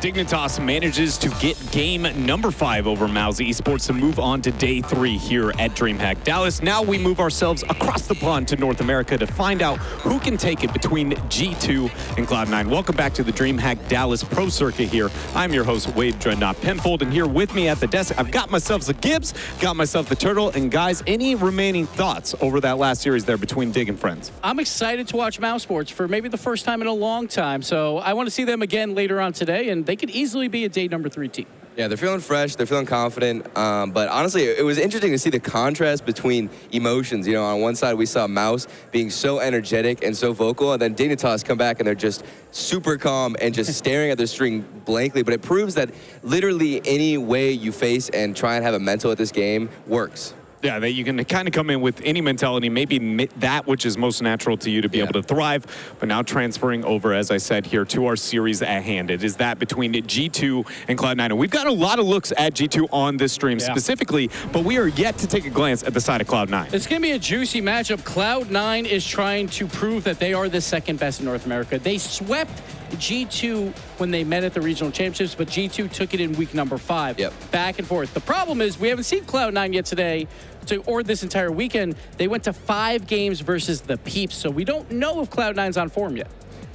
Dignitas manages to get game number 5 over Mouse Esports to move on to day 3 here at DreamHack Dallas. Now we move ourselves across the pond to North America to find out who can take it between G2 and Cloud9. Welcome back to the DreamHack Dallas Pro Circuit here. I'm your host, Wade Dreadnought Penfold, and here with me at the desk, I've got myself the Gibbs, got myself the Turtle, and guys, any remaining thoughts over that last series there between Dig and Friends? I'm excited to watch Mouse Sports for maybe the first time in a long time, so I want to see them again later on today, and they could easily be a day number 3 team. Yeah, they're feeling fresh, they're feeling confident, but honestly, it was interesting to see the contrast between emotions. You know, on one side, we saw Mouse being so energetic and so vocal, and then Dignitas come back and they're just super calm and just staring at their string blankly, but it proves that literally any way you face and try and have a mental at this game works. Yeah, that you can kind of come in with any mentality, maybe that which is most natural to you to be able to thrive, but now transferring over, as I said here, to our series at hand. It is that between G2 and Cloud9. And we've got a lot of looks at G2 on this stream specifically, but we are yet to take a glance at the side of Cloud9. It's going to be a juicy matchup. Cloud9 is trying to prove that they are the second best in North America. They swept G2 when they met at the regional championships, but G2 took it in week number 5. Back and forth. The problem is we haven't seen Cloud9 yet today, or this entire weekend. They went to 5 games versus the Peeps, so we don't know if Cloud9's on form yet.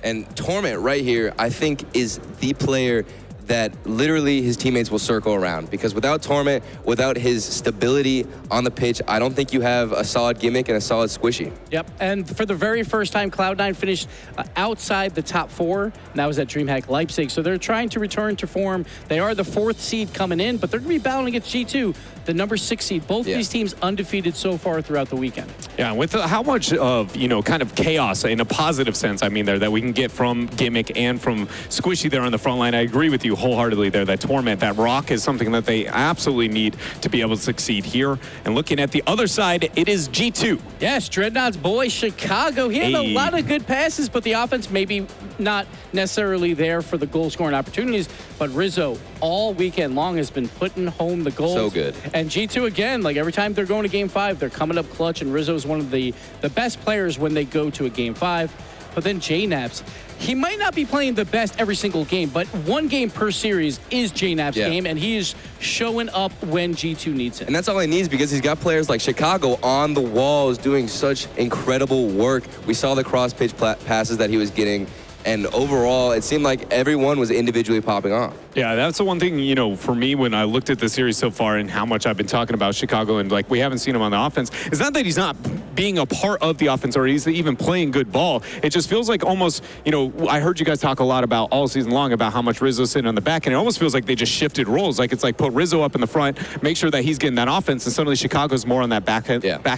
And Torment right here, I think, is the player that literally his teammates will circle around, because without Torment, without his stability on the pitch, I don't think you have a solid gimmick and a solid squishy. Yep, and for the very first time, Cloud9 finished outside the top 4, and that was at DreamHack Leipzig, so they're trying to return to form. They are the 4th seed coming in, but they're going to be battling against G2, the number 6 seed. Both of these teams undefeated so far throughout the weekend. Yeah, with how much of, you know, kind of chaos in a positive sense, I mean, there, that we can get from gimmick and from squishy there on the front line, I agree with you wholeheartedly there. That Torment, that rock is something that they absolutely need to be able to succeed here. And looking at the other side, it is G2. Yes, Dreadnought's boy, Chicago. He had a lot of good passes, but the offense maybe not necessarily there for the goal-scoring opportunities. But Rizzo, all weekend long, has been putting home the goals. So good. And G2, again, like every time they're going to Game 5, they're coming up clutch, and Rizzo is one of the best players when they go to a Game 5. But then JNaps, he might not be playing the best every single game, but 1 game per series is JNaps' game, and he is showing up when G2 needs him. And that's all he needs, because he's got players like Chicago on the walls doing such incredible work. We saw the cross-pitch passes that he was getting, and overall, it seemed like everyone was individually popping off. Yeah, that's the one thing, you know, for me when I looked at the series so far and how much I've been talking about Chicago and, like, we haven't seen him on the offense. It's not that he's not being a part of the offense or he's even playing good ball. It just feels like almost, you know, I heard you guys talk a lot about all season long about how much Rizzo's sitting on the back, and it almost feels like they just shifted roles. Like, it's like put Rizzo up in the front, make sure that he's getting that offense, and suddenly Chicago's more on that back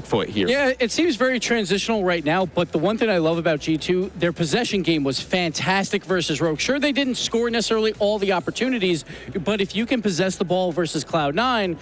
foot here. Yeah, it seems very transitional right now, but the one thing I love about G2, their possession game was fantastic versus Rogue. Sure, they didn't score necessarily all the opportunities, but if you can possess the ball versus Cloud9,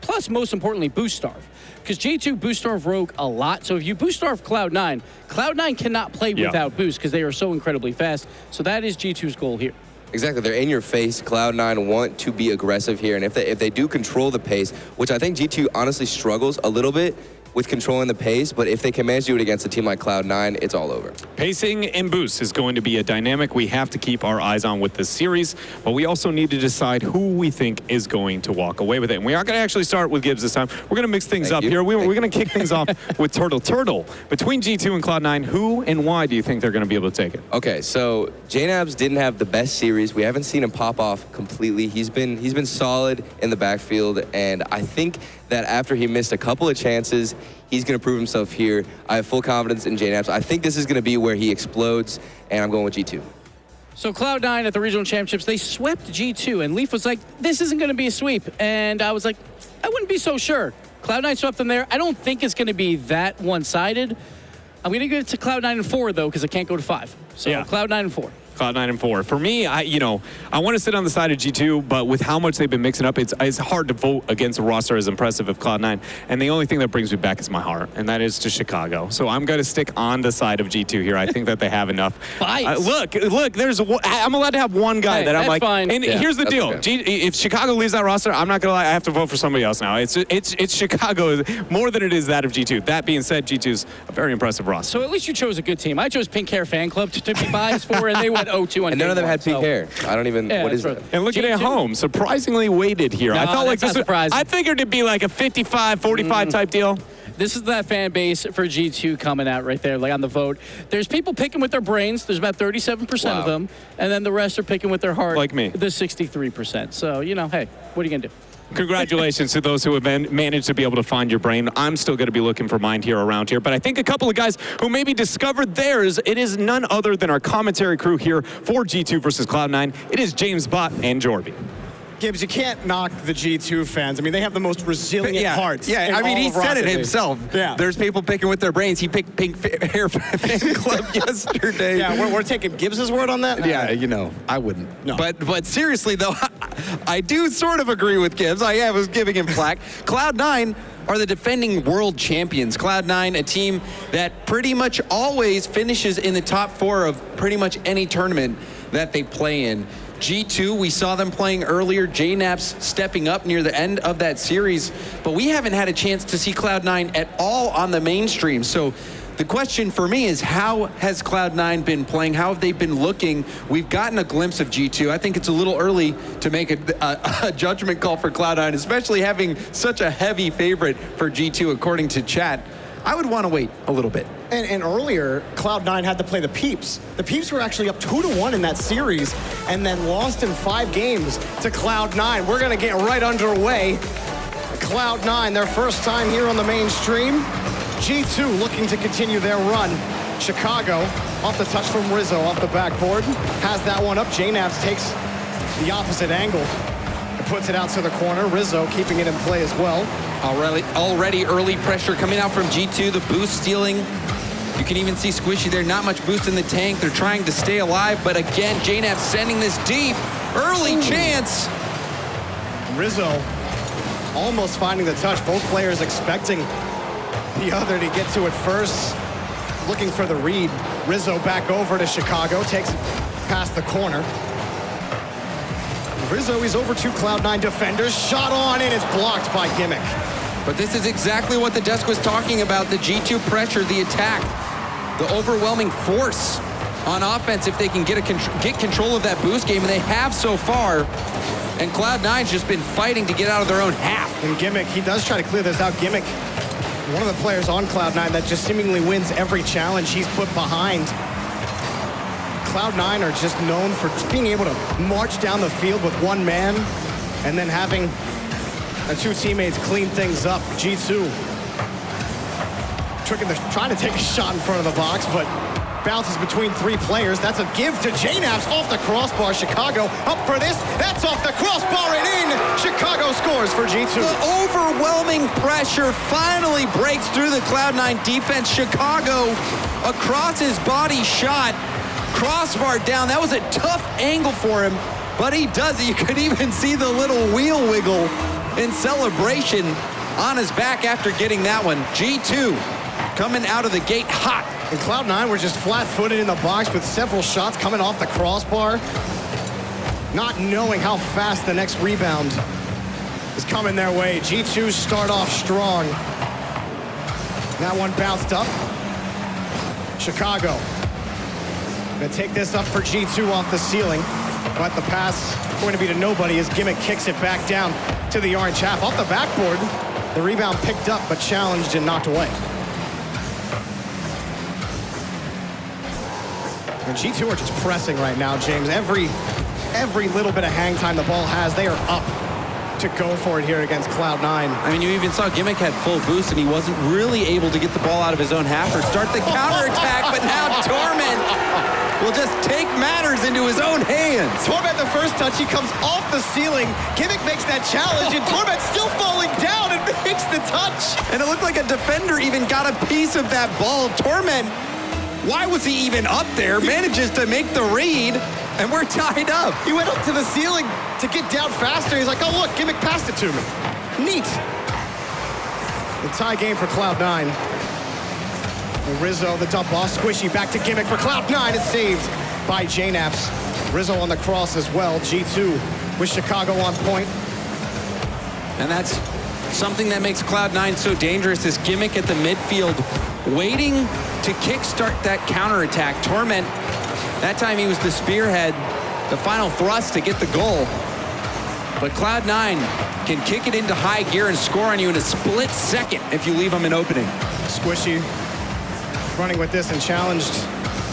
plus most importantly, boost starve. Because G2 boost starve Rogue a lot, so if you boost starve Cloud9, Cloud9 cannot play without boost because they are so incredibly fast. So that is G2's goal here. Exactly, they're in your face. Cloud9 want to be aggressive here, and if they do control the pace, which I think G2 honestly struggles a little bit with controlling the pace, but if they can manage to do it against a team like Cloud9, it's all over. Pacing and boost is going to be a dynamic we have to keep our eyes on with this series, but we also need to decide who we think is going to walk away with it. And we are going to actually start with Gibbs this time. We're going to mix things up here. We're going to kick things off with Turtle. Turtle, between G2 and Cloud9, who and why do you think they're going to be able to take it? Okay, so JNabs didn't have the best series. We haven't seen him pop off completely. He's been solid in the backfield, and I think that after he missed a couple of chances, he's going to prove himself here. I have full confidence in JNaps. I think this is going to be where he explodes, and I'm going with G2. So Cloud9 at the regional championships, they swept G2, and Leaf was like, this isn't going to be a sweep. And I was like, I wouldn't be so sure. Cloud9 swept them there. I don't think it's going to be that one-sided. I'm going to give it to Cloud9 and 4, though, because I can't go to 5. So Cloud9 and 4. Cloud9 and 4. For me, I want to sit on the side of G2, but with how much they've been mixing up, it's hard to vote against a roster as impressive as Cloud9. And the only thing that brings me back is my heart, and that is to Chicago. So I'm going to stick on the side of G2 here. I think that they have enough. Look, I'm allowed to have one guy that I'm like. Fine. And here's the deal: if Chicago leaves that roster, I'm not going to lie. I have to vote for somebody else now. It's Chicago more than it is that of G2. That being said, G2's a very impressive roster. So at least you chose a good team. I chose Pink Hair Fan Club to be biased for, and they won. went 0-2 on And none of them had pink so. hair. I don't even, Yeah, what is that's that? right. And looking at G2. home, surprisingly weighted here. I No, felt like that's this not surprising. I figured it'd be like a 55-45 type deal. This is that fan base for G2 coming out right there, like on the vote. There's people picking with their brains. There's about 37% of them. And then the rest are picking with their heart. Like me. The 63%. So, you know, hey, what are you going to do? Congratulations to those who have managed to be able to find your brain. I'm still going to be looking for mine here around here. But I think a couple of guys who maybe discovered theirs, it is none other than our commentary crew here for G2 versus Cloud9. It is James Bott and Jorby. Gibbs, you can't knock the G2 fans. I mean, they have the most resilient hearts. Yeah, in I mean, all he of said Rocket it League. himself. Yeah. There's people picking with their brains. He picked Pink Hair Fan Club yesterday. Yeah, we're taking Gibbs's word on that? Yeah, you know, I wouldn't. No. But seriously, though, I do sort of agree with Gibbs. I was giving him flack. Cloud9 are the defending world champions. Cloud9, a team that pretty much always finishes in the top 4 of pretty much any tournament that they play in. G2, we saw them playing earlier. JNAP's stepping up near the end of that series, but we haven't had a chance to see Cloud9 at all on the mainstream. So the question for me is, how has Cloud9 been playing? How have they been looking? We've gotten a glimpse of G2. I think it's a little early to make a judgment call for Cloud9, especially having such a heavy favorite for G2 according to chat. I would want to wait a little bit. And earlier, Cloud9 had to play the Peeps. The Peeps were actually up 2-1 in that series and then lost in 5 games to Cloud9. We're going to get right underway. Cloud9, their first time here on the mainstream. G2 looking to continue their run. Chicago, off the touch from Rizzo, off the backboard. Has that one up. JNAPS takes the opposite angle and puts it out to the corner. Rizzo keeping it in play as well. Already early pressure coming out from G2, the boost stealing. You can even see Squishy there, not much boost in the tank. They're trying to stay alive, but again, JNAP sending this deep. Early chance. Rizzo almost finding the touch. Both players expecting the other to get to it first. Looking for the read. Rizzo back over to Chicago, takes it past the corner. Rizzo is over 2 Cloud9 defenders. Shot on and it's blocked by Gimmick. But this is exactly what the desk was talking about, the G2 pressure, the attack, the overwhelming force on offense if they can get control of that boost game, and they have so far. And Cloud9's just been fighting to get out of their own half. And Gimmick, he does try to clear this out. Gimmick, one of the players on Cloud9 that just seemingly wins every challenge he's put behind. Cloud9 are just known for just being able to march down the field with one man and then having the 2 teammates clean things up. G2 trying to take a shot in front of the box, but bounces between 3 players. That's a give to JNAPS off the crossbar. Chicago up for this. That's off the crossbar and in. Chicago scores for G2. The overwhelming pressure finally breaks through the Cloud9 defense. Chicago across his body shot. Crossbar down. That was a tough angle for him, but he does it. You could even see the little wheel wiggle in celebration on his back after getting that one. G2 coming out of the gate hot. And Cloud9 were just flat-footed in the box with several shots coming off the crossbar, not knowing how fast the next rebound is coming their way. G2 start off strong. That one bounced up. Chicago gonna take this up for G2 off the ceiling, but the pass going to be to nobody as Gimmick kicks it back down to the orange half. Off the backboard, the rebound picked up but challenged and knocked away. And G2 are just pressing right now, James. Every little bit of hang time the ball has, they are up to go for it here against Cloud9. I mean, you even saw Gimmick had full boost and he wasn't really able to get the ball out of his own half or start the counterattack, but now Torment will just take matters into his own hands. Torment, the first touch, he comes off the ceiling. Gimmick makes that challenge, and Torment still falling down and makes the touch. And it looked like a defender even got a piece of that ball. Torment, why was he even up there? Manages to make the read, and we're tied up. He went up to the ceiling to get down faster. He's like, oh, look, Gimmick passed it to me. Neat. The tie game for Cloud9. Rizzo, the dump off, Squishy back to Gimmick for Cloud9. It's saved by JNAPS. Rizzo on the cross as well. G2 with Chicago on point. And that's something that makes Cloud9 so dangerous, is Gimmick at the midfield waiting to kickstart that counterattack. Torment That time he was the spearhead, the final thrust to get the goal. But Cloud9 can kick it into high gear and score on you in a split second if you leave them an opening. Squishy running with this and challenged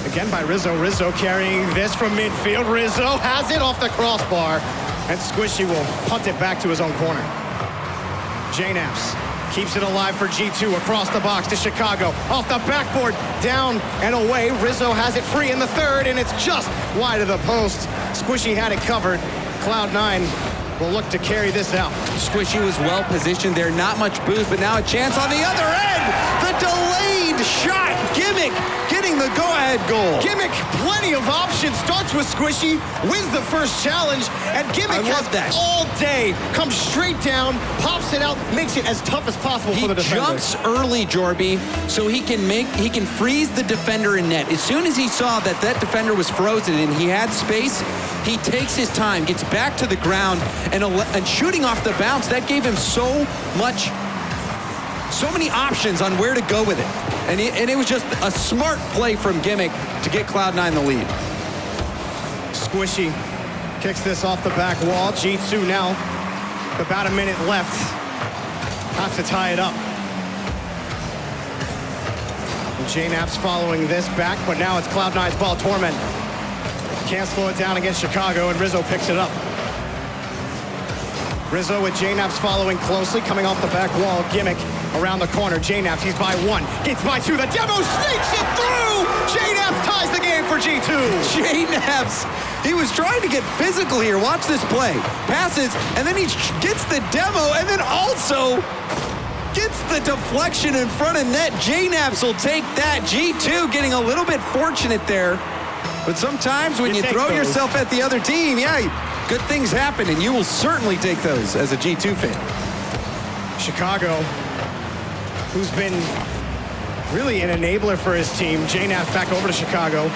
again by Rizzo. Rizzo carrying this from midfield. Rizzo has it off the crossbar, and Squishy will punt it back to his own corner. JNaps keeps it alive for G2 across the box to Chicago. Off the backboard, down and away. Rizzo has it free in the third, and it's just wide of the post. Squishy had it covered. Cloud9 will look to carry this out. Squishy was well positioned there, not much boost, but now a chance on the other end. The delayed shot, Gimmick getting the go-ahead goal. Gimmick, plenty of options, starts with Squishy, wins the first challenge, and Gimmick has that. all day, comes straight down, pops it out, makes it as tough as possible for the defender. He jumps early, Jorby, so he can freeze the defender in net. As soon as he saw that defender was frozen and he had space, he takes his time, gets back to the ground, and shooting off the bounce, that gave him so many options on where to go with it. And it was just a smart play from Gimmick to get Cloud9 the lead. Squishy kicks this off the back wall. G2 now, about a minute left. Have to tie it up. JNaps following this back, but now it's Cloud9's ball. Torment can't slow it down against Chicago, and Rizzo picks it up. Rizzo with JNaps following closely, coming off the back wall. Gimmick around the corner. JNaps, he's by one, gets by two. The demo sneaks it through! JNaps ties the game for G2. JNaps, he was trying to get physical here. Watch this play. Passes, and then he gets the demo, and then also gets the deflection in front of net. JNaps will take that. G2 getting a little bit fortunate there. But sometimes when you throw yourself at the other team, good things happen, and you will certainly take those as a G2 fan. Chicago, who's been really an enabler for his team. JNaps back over to Chicago.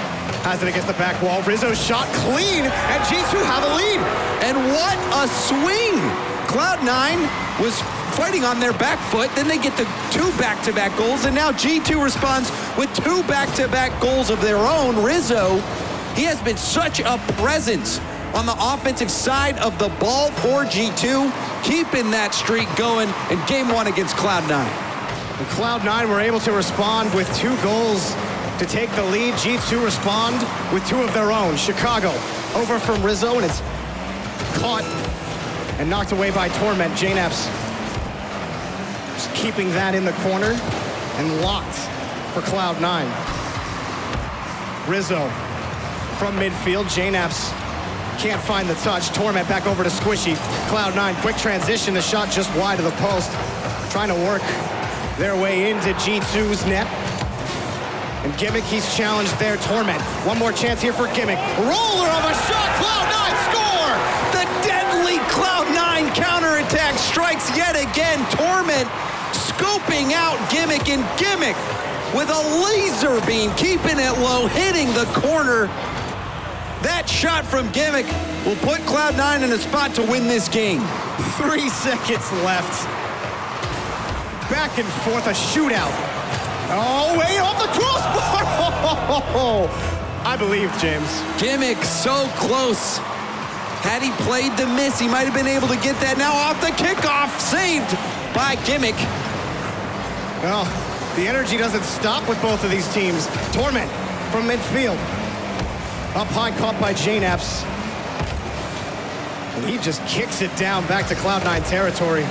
Has it against the back wall. Rizzo shot clean, and G2 have a lead. And what a swing! Cloud9 was fighting on their back foot, then they get the two back-to-back goals, and now G2 responds with two back-to-back goals of their own. Rizzo, he has been such a presence on the offensive side of the ball for G2, keeping that streak going in game one against Cloud9. And Cloud9 were able to respond with 2 goals to take the lead. G2 respond with 2 of their own. Chicago over from Rizzo, and it's caught and knocked away by Torment. JNaps just keeping that in the corner and locked for Cloud9. Rizzo from midfield. JNaps can't find the touch. Torment back over to Squishy. Cloud9, quick transition. The shot just wide of the post. Trying to work their way into G2's net. And Gimmick, he's challenged there. Torment. One more chance here for Gimmick. Roller of a shot. Cloud9 score! The deadly Cloud9 counterattack strikes yet again. Torment scoping out Gimmick, and Gimmick with a laser beam, keeping it low, hitting the corner. That shot from Gimmick will put Cloud9 in a spot to win this game. 3 seconds left. Back and forth, a shootout. Oh, wait, off the crossbar! I believe, James. Gimmick so close. Had he played the miss, he might have been able to get that. Now off the kickoff, saved by Gimmick. Well, the energy doesn't stop with both of these teams. Torment from midfield. Up high, caught by JNaps. And he just kicks it down back to Cloud9 territory.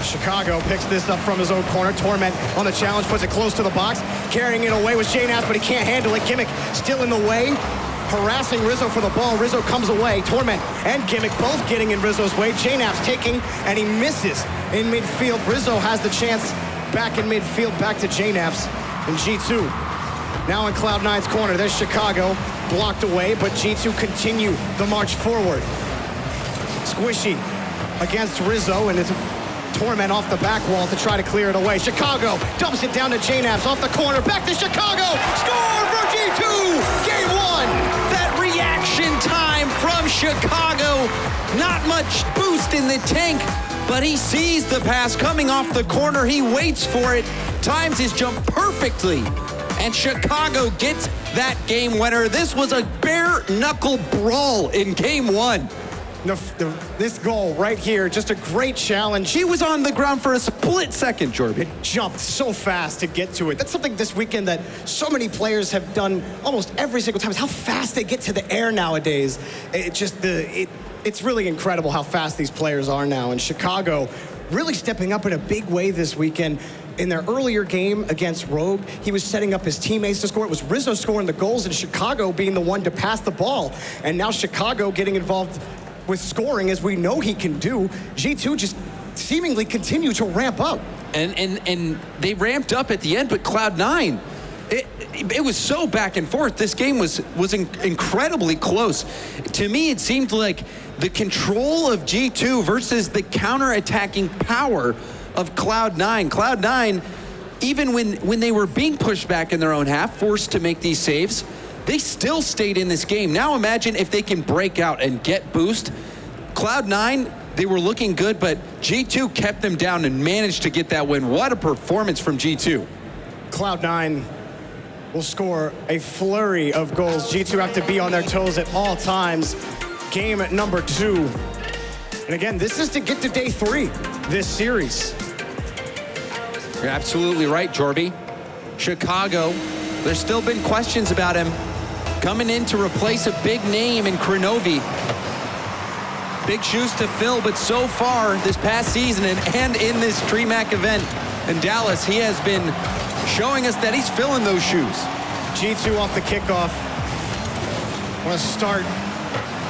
Chicago picks this up from his own corner. Torment on the challenge, puts it close to the box. Carrying it away with JNaps, but he can't handle it. Gimmick still in the way, harassing Rizzo for the ball. Rizzo comes away. Torment and Gimmick both getting in Rizzo's way. JNaps taking, and he misses in midfield. Rizzo has the chance back in midfield, back to JNaps and G2. Now in Cloud9's corner, there's Chicago, blocked away, but G2 continue the march forward. Squishy against Rizzo, and it's Torment off the back wall to try to clear it away. Chicago dumps it down to JNaps off the corner, back to Chicago, score for G2, game 1. That reaction time from Chicago, not much boost in the tank, but he sees the pass coming off the corner, he waits for it, times his jump perfectly, And Chicago gets that game winner. This was a bare-knuckle brawl in game one. This goal right here, just a great challenge. She was on the ground for a split second, Jorby. It jumped so fast to get to it. That's something this weekend that so many players have done almost every single time, is how fast they get to the air nowadays. It's really incredible how fast these players are now. And Chicago really stepping up in a big way this weekend. In their earlier game against Rogue, he was setting up his teammates to score. It was Rizzo scoring the goals and Chicago being the one to pass the ball. And now Chicago getting involved with scoring, as we know he can do. G2 just seemingly continue to ramp up. And they ramped up at the end, but Cloud9, it was so back and forth. This game was incredibly close. To me, it seemed like the control of G2 versus the counter-attacking power of Cloud9. Cloud9, even when they were being pushed back in their own half, forced to make these saves, they still stayed in this game. Now imagine if they can break out and get boost. Cloud9, they were looking good, but G2 kept them down and managed to get that win. What a performance from G2. Cloud9 will score a flurry of goals. G2 have to be on their toes at all times. Game at number 2. And again, this is to get to day 3, this series. You're absolutely right, Jorby. Chicago, there's still been questions about him coming in to replace a big name in Kronovi. Big shoes to fill, but so far this past season and in this DreamHack event in Dallas, he has been showing us that he's filling those shoes. G2 off the kickoff. Want to start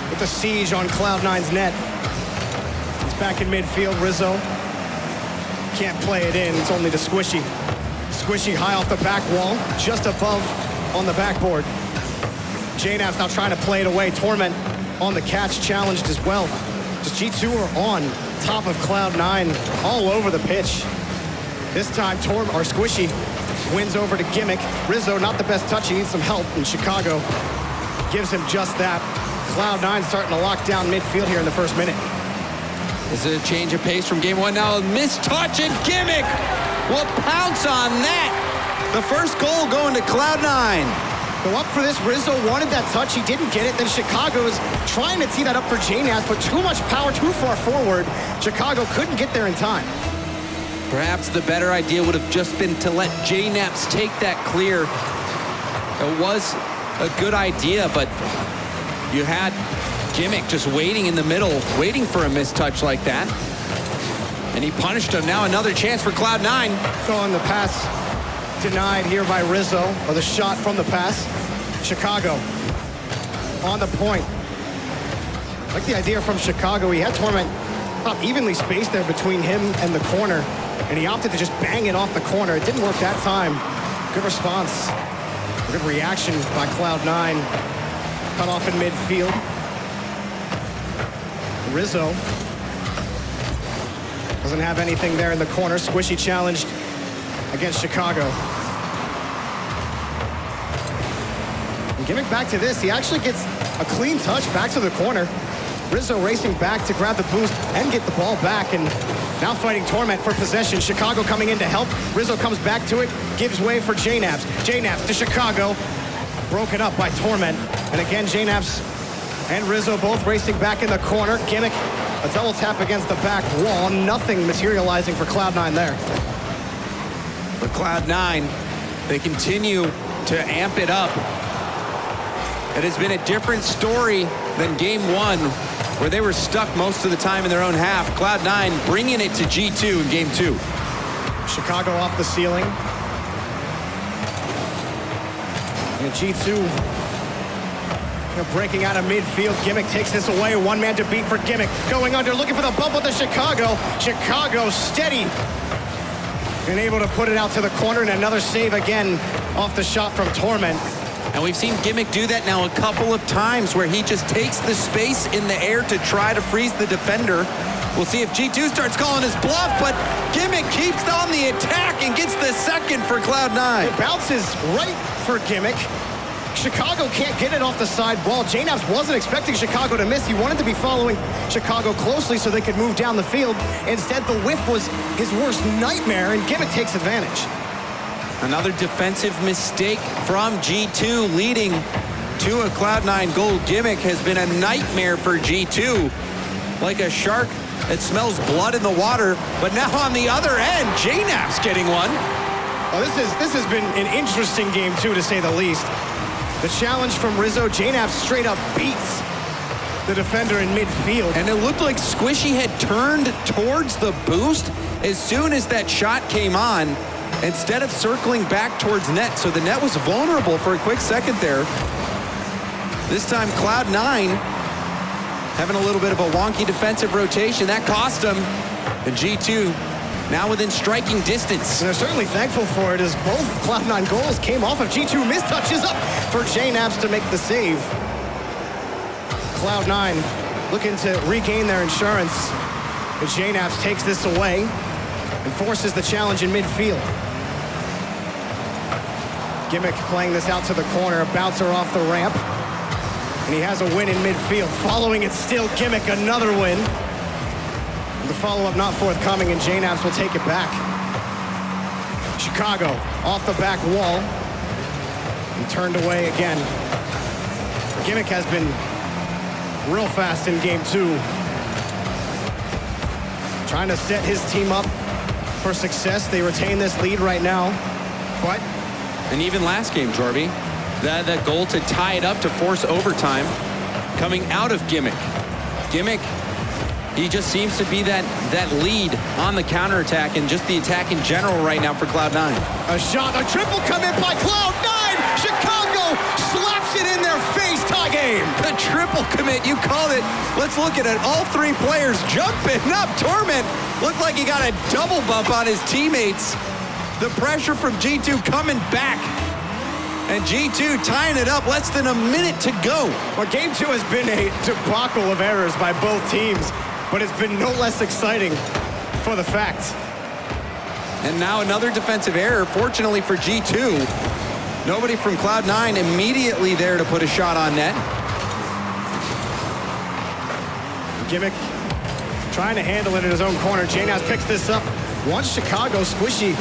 with the siege on Cloud9's net. It's back in midfield, Rizzo. Can't play it in, it's only to Squishy. Squishy high off the back wall, just above on the backboard. JNAV's now trying to play it away. Torment on the catch, challenged as well. Just G2 are on top of Cloud9 all over the pitch. This time, Squishy wins over to Gimmick. Rizzo, not the best touch, he needs some help, and Chicago gives him just that. Cloud9 starting to lock down midfield here in the first minute. Is it a change of pace from game one? Now a missed touch, and Gimmick will pounce on that. The first goal going to Cloud9. Go up for this. Rizzo wanted that touch. He didn't get it. Then Chicago is trying to tee that up for JNAS, but too much power, too far forward. Chicago couldn't get there in time. Perhaps the better idea would have just been to let JNAPS take that clear. It was a good idea, but you had Gimmick just waiting in the middle, waiting for a missed touch like that. And he punished him. Now another chance for Cloud9. Throwing the pass denied here by Rizzo, or the shot from the pass. Chicago on the point. I like the idea from Chicago. He had Torment about evenly spaced there between him and the corner, and he opted to just bang it off the corner. It didn't work that time. Good response. Good reaction by Cloud9. Cut off in midfield. Rizzo doesn't have anything there in the corner. Squishy challenged against Chicago. And giving back to this, he actually gets a clean touch back to the corner. Rizzo racing back to grab the boost and get the ball back, and now fighting Torment for possession. Chicago coming in to help. Rizzo comes back to it, gives way for JNAPS. JNAPS to Chicago. Broken up by Torment. And again, JNAPS and Rizzo both racing back in the corner. Gimmick, a double tap against the back wall. Nothing materializing for Cloud9 there. But Cloud9, they continue to amp it up. It has been a different story than game one, where they were stuck most of the time in their own half. Cloud9 bringing it to G2 in game 2. Chicago off the ceiling. And G2 breaking out of midfield. Gimmick takes this away. One man to beat for Gimmick. Going under, looking for the bump with the Chicago. Chicago steady. And able to put it out to the corner, and another save again off the shot from Torment. And we've seen Gimmick do that now a couple of times, where he just takes the space in the air to try to freeze the defender. We'll see if G2 starts calling his bluff, but Gimmick keeps on the attack and gets the second for Cloud9. It bounces right for Gimmick. Chicago can't get it off the side wall. JNAPS wasn't expecting Chicago to miss. He wanted to be following Chicago closely so they could move down the field. Instead, the whiff was his worst nightmare, and Gimmick takes advantage. Another defensive mistake from G2, leading to a Cloud9 goal. Gimmick has been a nightmare for G2. Like a shark that smells blood in the water. But now on the other end, JNAP's getting one. Well, this has been an interesting game, too, to say the least. The challenge from Rizzo, JNAP straight up beats the defender in midfield. And it looked like Squishy had turned towards the boost as soon as that shot came on, instead of circling back towards net. So the net was vulnerable for a quick second there. This time Cloud9 having a little bit of a wonky defensive rotation. That cost them. And G2 now within striking distance. And they're certainly thankful for it, as both Cloud9 goals came off of G2 mistouches up for JNAPs to make the save. Cloud9 looking to regain their insurance. But JNAPs takes this away and forces the challenge in midfield. Gimmick playing this out to the corner, a bouncer off the ramp. And he has a win in midfield. Following it still, Gimmick, another win. The follow-up not forthcoming, and JNAPs will take it back. Chicago off the back wall and turned away again. Gimmick has been real fast in game 2. Trying to set his team up for success. They retain this lead right now, but... And even last game, Jorby, that goal to tie it up to force overtime coming out of Gimmick. Gimmick, he just seems to be that lead on the counterattack and just the attack in general right now for Cloud9. A shot, a triple commit by Cloud9! Chicago slaps it in their face, tie game! The triple commit, you called it. Let's look at it. All three players jumping up. Torment looked like he got a double bump on his teammates. The pressure from G2 coming back. And G2 tying it up, less than a minute to go. Well, game 2 has been a debacle of errors by both teams, but it's been no less exciting for the fact. And now another defensive error, fortunately for G2. Nobody from Cloud9 immediately there to put a shot on net. Gimmick trying to handle it in his own corner. JNAPs picks this up. Wants Chicago, Squishy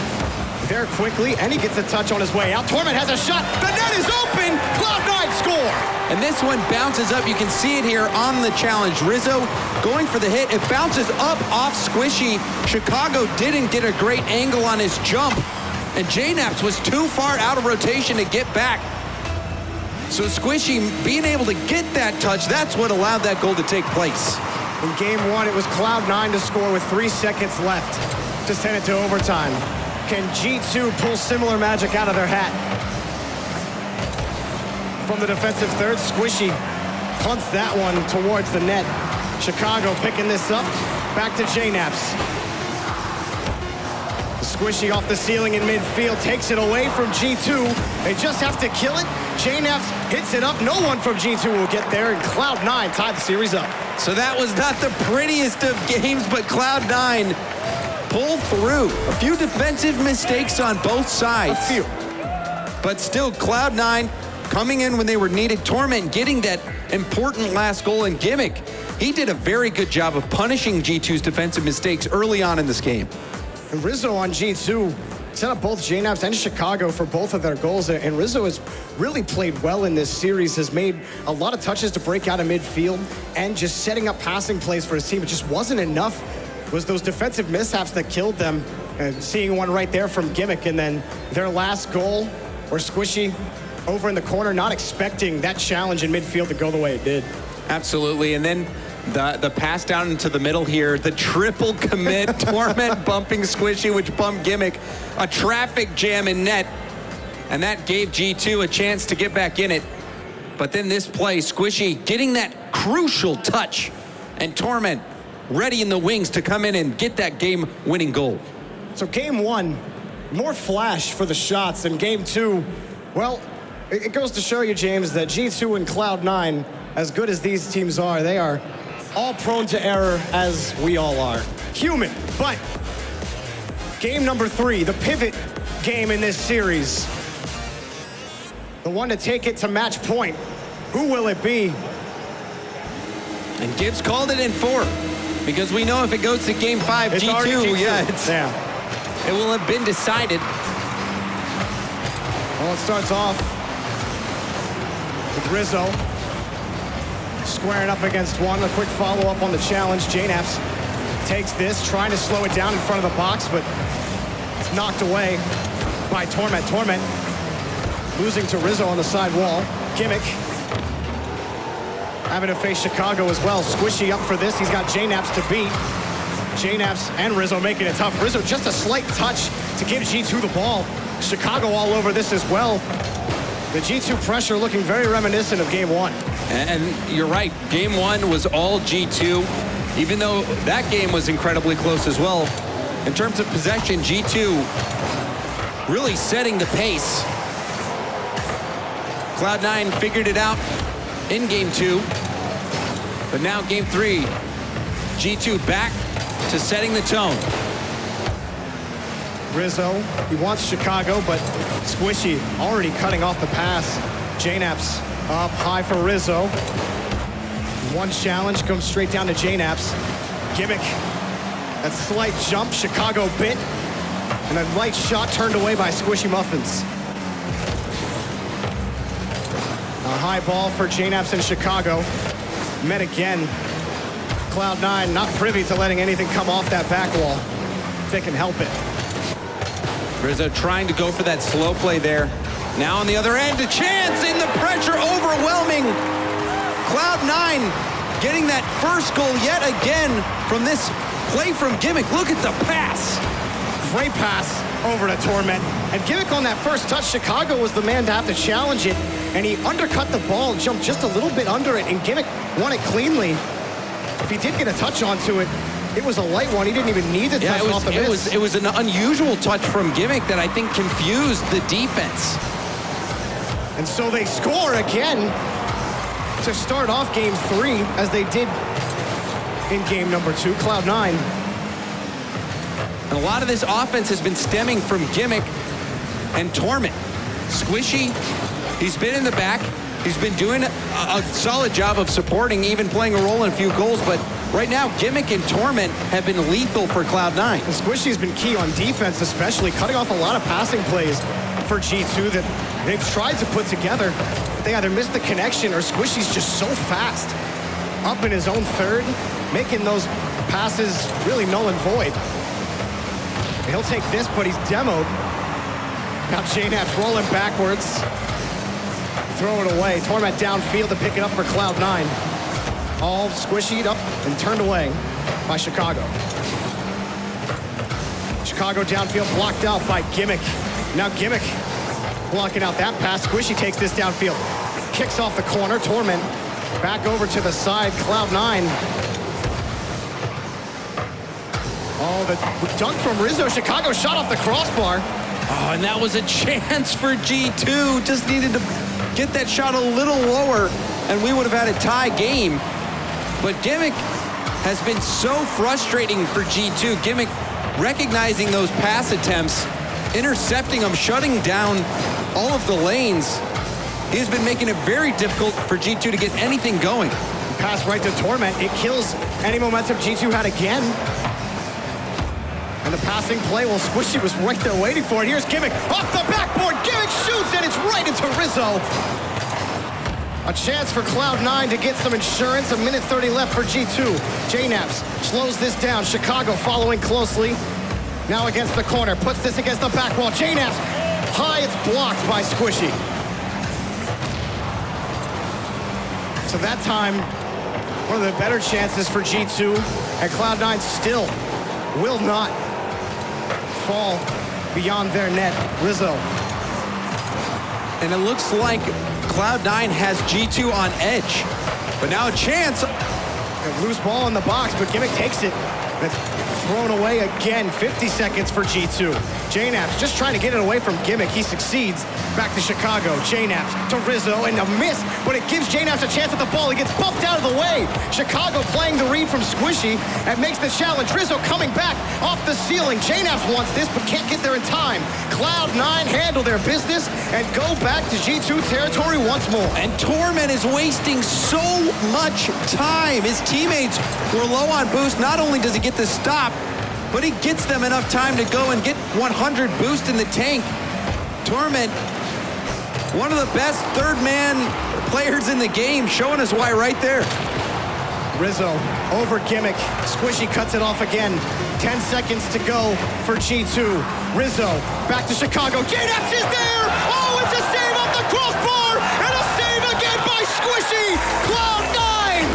there quickly, and he gets a touch on his way out. Torment has a shot. The net is open. Cloud9 score. And this one bounces up. You can see it here on the challenge. Rizzo going for the hit. It bounces up off Squishy. Chicago didn't get a great angle on his jump, and JNAPs was too far out of rotation to get back. So Squishy being able to get that touch, that's what allowed that goal to take place. In game 1, it was Cloud9 to score with 3 seconds left to send it to overtime. Can G2 pull similar magic out of their hat? From the defensive third, Squishy punts that one towards the net. Chicago picking this up, back to JNAPs. Squishy off the ceiling in midfield, takes it away from G2. They just have to kill it. JNAPs hits it up. No one from G2 will get there, and Cloud9 tied the series up. So that was not the prettiest of games, but Cloud9 pulled through. A few defensive mistakes on both sides. A few. But still, Cloud9 coming in when they were needed. Torment getting that important last goal, and Gimmick, he did a very good job of punishing G2's defensive mistakes early on in this game. And Rizzo on G2 set up both JNAPs and Chicago for both of their goals. And Rizzo has really played well in this series, has made a lot of touches to break out of midfield and just setting up passing plays for his team. It just wasn't enough. It was those defensive mishaps that killed them. And seeing one right there from Gimmick, and then their last goal where Squishy over in the corner, not expecting that challenge in midfield to go the way it did. Absolutely, and then the pass down into the middle here, the triple commit, Torment bumping Squishy, which bumped Gimmick, a traffic jam in net, and that gave G2 a chance to get back in it. But then this play, Squishy getting that crucial touch, and Torment ready in the wings to come in and get that game-winning goal. So game 1, more flash for the shots, and game 2, well, it goes to show you, James, that G2 and Cloud9, as good as these teams are, they are all prone to error, as we all are. Human. But game number 3, the pivot game in this series, the one to take it to match point. Who will it be? And Gibbs called it in 4, because we know if it goes to game 5, It's G2, G2. it will have been decided. Well, it starts off with Rizzo squaring up against one. A quick follow-up on the challenge. JNaps takes this, trying to slow it down in front of the box, but it's knocked away by Torment. Torment losing to Rizzo on the side wall. Gimmick having to face Chicago as well. Squishy up for this. He's got JNaps to beat. JNaps and Rizzo making it tough. Rizzo just a slight touch to give G2 the ball. Chicago all over this as well. The G2 pressure looking very reminiscent of game one. And you're right, game one was all G2, even though that game was incredibly close as well. In terms of possession, G2 really setting the pace. Cloud9 figured it out in game two, but now game three, G2 back to setting the tone. Rizzo, he wants Chicago, but Squishy already cutting off the pass. JNaps up high for Rizzo. One challenge comes straight down to JNaps. Gimmick, that slight jump, Chicago bit, and a light shot turned away by Squishy Muffins. A high ball for JNaps in Chicago. Met again. Cloud9 not privy to letting anything come off that back wall. If they can help it. Rizzo trying to go for that slow play there. Now on the other end, a chance in the pressure overwhelming. Cloud9 getting that first goal yet again from this play from Gimmick. Look at the pass. Great pass over to Torment. And Gimmick on that first touch, Chicago was the man to have to challenge it. And he undercut the ball, jumped just a little bit under it, and Gimmick won it cleanly. If he did get a touch onto it, it was a light one. He didn't even need to touch off the miss. It was an unusual touch from Gimmick that I think confused the defense. And so they score again to start off game three, as they did in game number two, Cloud9. And a lot of this offense has been stemming from Gimmick and Torment. Squishy, he's been in the back. He's been doing a solid job of supporting, even playing a role in a few goals, but right now, Gimmick and Torment have been lethal for Cloud9. And Squishy's been key on defense, especially cutting off a lot of passing plays for G2 that they've tried to put together. But they either missed the connection or Squishy's just so fast. Up in his own third, making those passes really null and void. He'll take this, but he's demoed. Now JNaps rolling backwards. Throw it away. Torment downfield to pick it up for Cloud9. All squishied up and turned away by Chicago. Chicago downfield blocked out by Gimmick. Now Gimmick blocking out that pass. Squishy takes this downfield. Kicks off the corner. Torment back over to the side. Cloud9. Oh, the dunk from Rizzo. Chicago shot off the crossbar. Oh, and that was a chance for G2. Just needed to get that shot a little lower, and we would have had a tie game. But Gimmick has been so frustrating for G2. Gimmick recognizing those pass attempts, intercepting them, shutting down all of the lanes. He's been making it very difficult for G2 to get anything going. Pass right to Torment. It kills any momentum G2 had again. And the passing play, well, Squishy was right there waiting for it. Here's Gimmick off the backboard. Gimmick shoots, and it's right into Rizzo. A chance for Cloud9 to get some insurance. 1:30 left for G2. JNaps slows this down. Chicago following closely. Now against the corner. Puts this against the back wall. JNaps high. It's blocked by Squishy. So that time, one of the better chances for G2. And Cloud9 still will not fall beyond their net. Rizzo. And it looks like Cloud9 has G2 on edge. But now a chance. A loose ball in the box, but Gimmick takes it. That's thrown away again. 50 seconds for G2. JNaps just trying to get it away from Gimmick. He succeeds. Back to Chicago. JNaps to Rizzo, and a miss, but it gives JNaps a chance at the ball. He gets bumped out of the way. Chicago playing the read from Squishy and makes the challenge. Rizzo coming back off the ceiling. JNaps wants this, but can't get there in time. Cloud9 handle their business and go back to G2 territory once more. And Torment is wasting so much time. His teammates were low on boost. Not only does he get the stop, but he gets them enough time to go and get 100 boost in the tank. Torment one of the best third-man players in the game, showing us why right there. Rizzo over Gimmick. Squishy cuts it off again. 10 seconds to go for G2. Rizzo back to Chicago. JNaps is there! Oh, it's a save off the crossbar! And a save again by Squishy! Cloud9!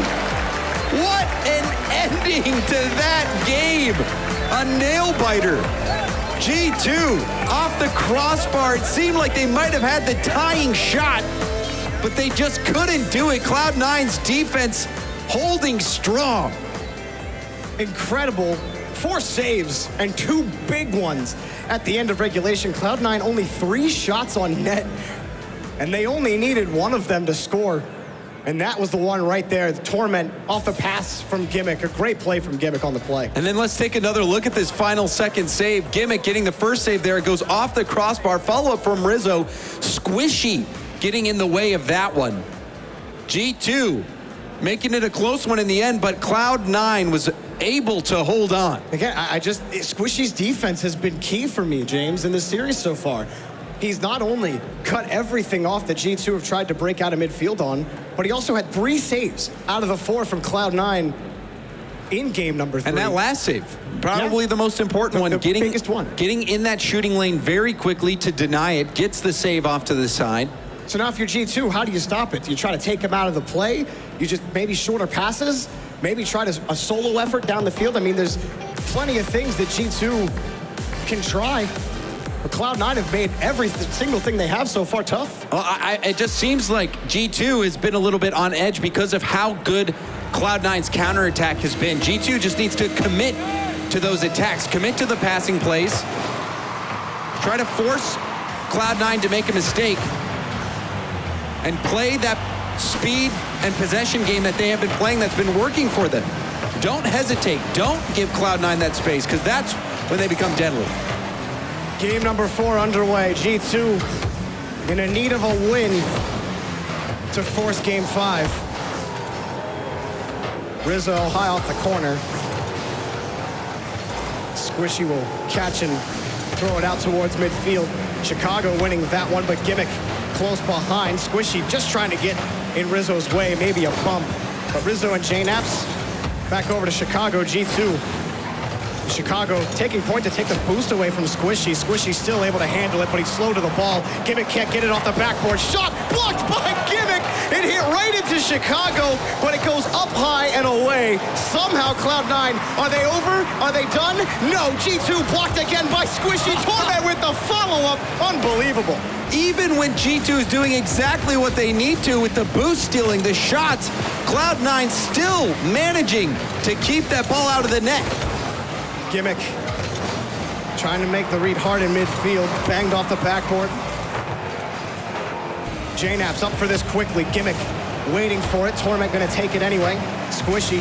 What an ending to that game! A nail-biter. G2 off the crossbar. It seemed like they might have had the tying shot, but they just couldn't do it. Cloud9's defense holding strong. Incredible. 4 saves and 2 big ones at the end of regulation. Cloud9 only 3 shots on net, and they only needed one of them to score. And that was the one right there, the Torment off the pass from Gimmick. A great play from Gimmick on the play. And then let's take another look at this final second save. Gimmick getting the first save there. It goes off the crossbar. Follow-up from Rizzo. Squishy getting in the way of that one. G2 making it a close one in the end, but Cloud9 was able to hold on. Again, Squishy's defense has been key for me, James, in this series so far. He's not only cut everything off that G2 have tried to break out of midfield on, but he also had 3 saves out of the 4 from Cloud9 in game number 3. And that last save, probably the most important one. The biggest one. Getting in that shooting lane very quickly to deny it, gets the save off to the side. So now if you're G2, how do you stop it? Do you try to take him out of the play? You just maybe shorter passes? Maybe try a solo effort down the field? I mean, there's plenty of things that G2 can try. But Cloud9 have made every single thing they have so far tough. Well, it just seems like G2 has been a little bit on edge because of how good Cloud9's counterattack has been. G2 just needs to commit to those attacks, commit to the passing plays, try to force Cloud9 to make a mistake, and play that speed and possession game that they have been playing that's been working for them. Don't hesitate. Don't give Cloud9 that space, because that's when they become deadly. Game number 4 underway. G2 in a need of a win to force game 5. Rizzo high off the corner. Squishy will catch and throw it out towards midfield. Chicago winning that one, but Gimmick close behind. Squishy just trying to get in Rizzo's way, maybe a bump. But Rizzo and JNaps back over to Chicago. G2. Chicago taking point to take the boost away from Squishy. Squishy's still able to handle it, but he's slow to the ball. Gimmick can't get it off the backboard. Shot blocked by Gimmick. It hit right into Chicago, but it goes up high and away. Somehow Cloud9, are they over? Are they done? No, G2 blocked again by Squishy. Torment with the follow-up. Unbelievable. Even when G2 is doing exactly what they need to with the boost stealing the shots, Cloud9 still managing to keep that ball out of the net. Gimmick trying to make the read hard in midfield. Banged off the backboard. JNaps up for this quickly. Gimmick waiting for it. Torment going to take it anyway. Squishy.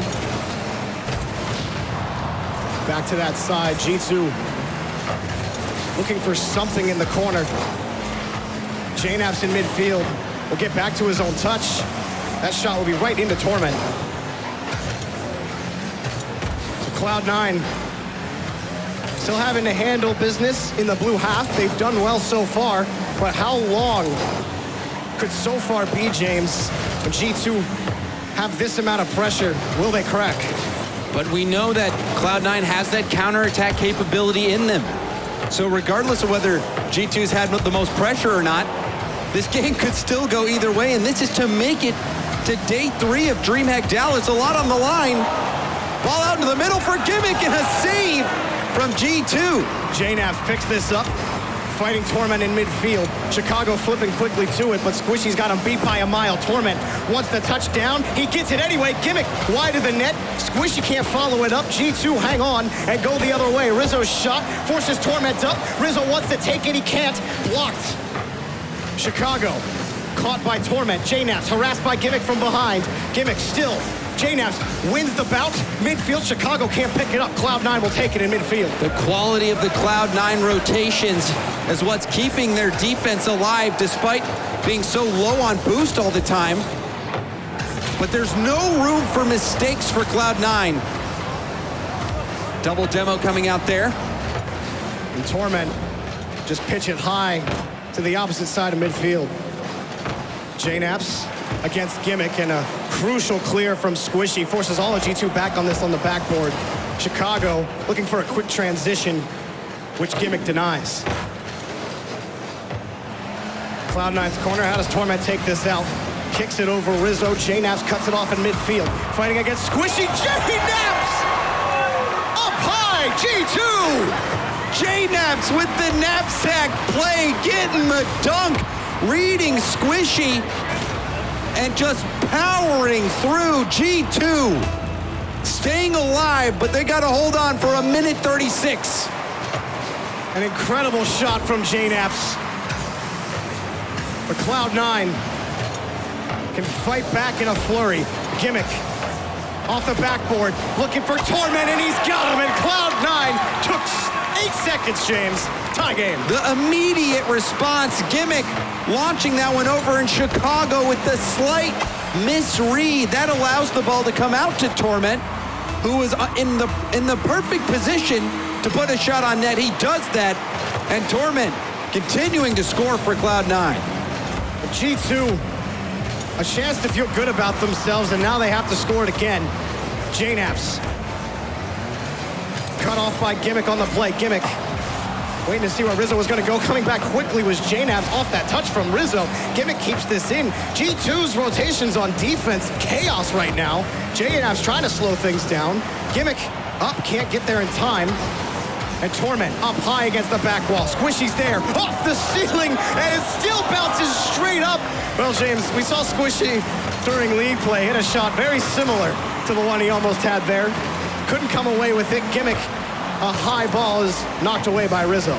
Back to that side. G2 looking for something in the corner. JNaps in midfield. Will get back to his own touch. That shot will be right into Torment. So Cloud9 still having to handle business in the blue half. They've done well so far, but how long could so far be, James, when G2 have this amount of pressure? Will they crack? But we know that Cloud9 has that counterattack capability in them. So regardless of whether G2's had the most pressure or not, this game could still go either way, and this is to make it to day 3 of DreamHack Dallas. A lot on the line. Ball out into the middle for Gimmick, and a save from G2. JNaps picks this up, fighting Torment in midfield. Chicago flipping quickly to it, but Squishy's got him beat by a mile. Torment wants the touchdown. He gets it anyway. Gimmick wide of the net. Squishy can't follow it up. G2 hang on and go the other way. Rizzo's shot forces Torment up. Rizzo wants to take it. He can't. Blocked. Chicago caught by Torment. JNaps harassed by Gimmick from behind. Gimmick still. JNaps wins the bout. Midfield, Chicago can't pick it up. Cloud9 will take it in midfield. The quality of the Cloud9 rotations is what's keeping their defense alive despite being so low on boost all the time. But there's no room for mistakes for Cloud9. Double demo coming out there. And Torment just pitch it high to the opposite side of midfield. J-Naps against Gimmick, and a crucial clear from Squishy forces all of G2 back on this on the backboard. Chicago looking for a quick transition, which Gimmick denies. Cloud9's corner, how does Torment take this out? Kicks it over Rizzo, J-Naps cuts it off in midfield. Fighting against Squishy, J-Naps! Up high, G2! J-Naps with the knapsack play, getting the dunk, reading Squishy, and just powering through G2. Staying alive, but they got to hold on for a minute 36. An incredible shot from J-Naps. But Cloud9 can fight back in a flurry. Gimmick off the backboard, looking for Torment, and he's got him, and Cloud9 took 8 seconds, James. Tie game. The immediate response, Gimmick launching that one over in Chicago with the slight misread. That allows the ball to come out to Torment, who was in the perfect position to put a shot on net. He does that, and Torment continuing to score for Cloud9. G2, a chance to feel good about themselves, and now they have to score it again. J-Naps cut off by Gimmick on the play. Gimmick waiting to see where Rizzo was going to go. Coming back quickly was J-Naps off that touch from Rizzo. Gimmick keeps this in. G2's rotations on defense, chaos right now. J-Naps trying to slow things down. Gimmick up, can't get there in time. And Torment up high against the back wall. Squishy's there, off the ceiling, and it still bounces straight up. Well, James, we saw Squishy during league play hit a shot very similar to the one he almost had there. Couldn't come away with it. Gimmick, a high ball is knocked away by Rizzo.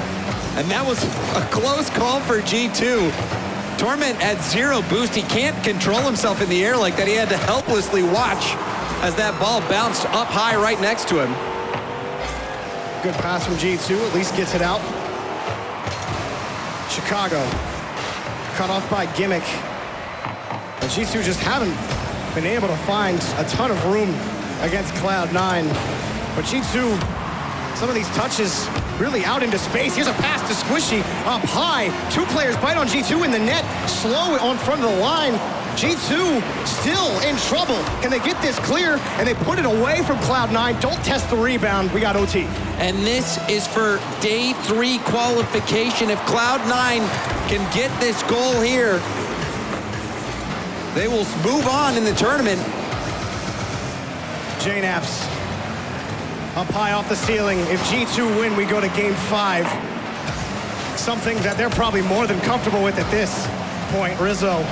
And that was a close call for G2. Torment at 0 boost. He can't control himself in the air like that. He had to helplessly watch as that ball bounced up high right next to him. Good pass from G2, at least gets it out. Chicago, cut off by Gimmick. And G2 just haven't been able to find a ton of room against Cloud9. But G2, some of these touches really out into space. Here's a pass to Squishy, up high. 2 players bite on G2 in the net, slow on front of the line. G2 still in trouble. Can they get this clear? And they put it away from Cloud9. Don't test the rebound. We got OT. And this is for day 3 qualification. If Cloud9 can get this goal here, they will move on in the tournament. J-Naps up high off the ceiling. If G2 win, we go to game 5. Something that they're probably more than comfortable with at this point. Rizzo.